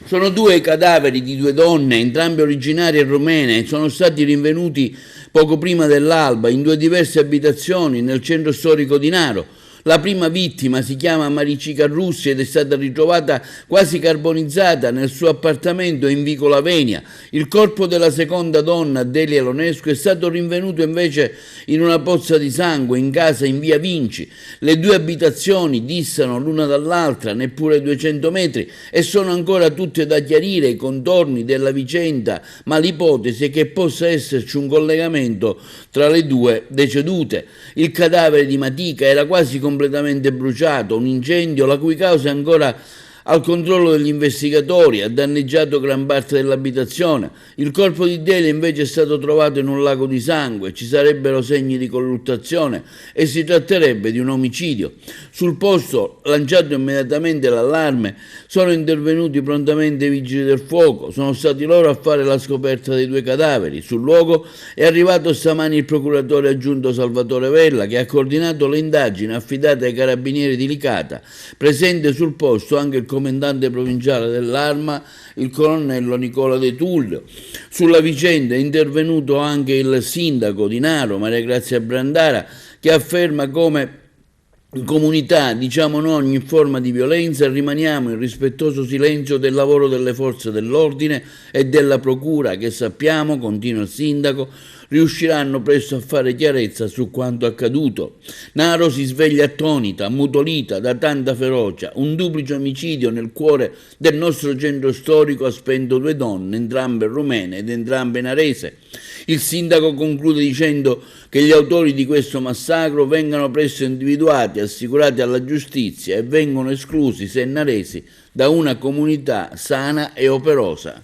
Sono due i cadaveri di due donne, entrambe originarie rumene, sono stati rinvenuti poco prima dell'alba in due diverse abitazioni nel centro storico di Naro. La prima vittima si chiama Maricica Russi ed è stata ritrovata quasi carbonizzata nel suo appartamento in Vicola Venia. Il corpo della seconda donna, Delia Lonescu, è stato rinvenuto invece in una pozza di sangue in casa in via Vinci. Le due abitazioni distano l'una dall'altra neppure 200 metri e sono ancora tutte da chiarire i contorni della vicenda, ma l'ipotesi è che possa esserci un collegamento tra le due decedute. Il cadavere di Matica era quasi completamente bruciato, un incendio la cui causa è ancora al controllo degli investigatori, ha danneggiato gran parte dell'abitazione. Il corpo di Delia invece è stato trovato in un lago di sangue, ci sarebbero segni di colluttazione e si tratterebbe di un omicidio. Sul posto, lanciato immediatamente l'allarme, sono intervenuti prontamente i vigili del fuoco, sono stati loro a fare la scoperta dei due cadaveri. Sul luogo è arrivato stamani il procuratore aggiunto Salvatore Vella, che ha coordinato le indagini affidate ai carabinieri di Licata. Presente sul posto anche il comandante provinciale dell'Arma, il colonnello Nicola De Tullio. Sulla vicenda è intervenuto anche il sindaco di Naro, Maria Grazia Brandara, che afferma come comunità diciamo no a ogni forma di violenza e rimaniamo in rispettoso silenzio del lavoro delle forze dell'ordine e della procura che sappiamo, continua il sindaco, riusciranno presto a fare chiarezza su quanto accaduto. Naro si sveglia attonita, ammutolita da tanta ferocia. Un duplice omicidio nel cuore del nostro centro storico ha spento due donne, entrambe rumene ed entrambe narese. Il sindaco conclude dicendo che gli autori di questo massacro vengano presto individuati, assicurati alla giustizia e vengono esclusi, se naresi, da una comunità sana e operosa.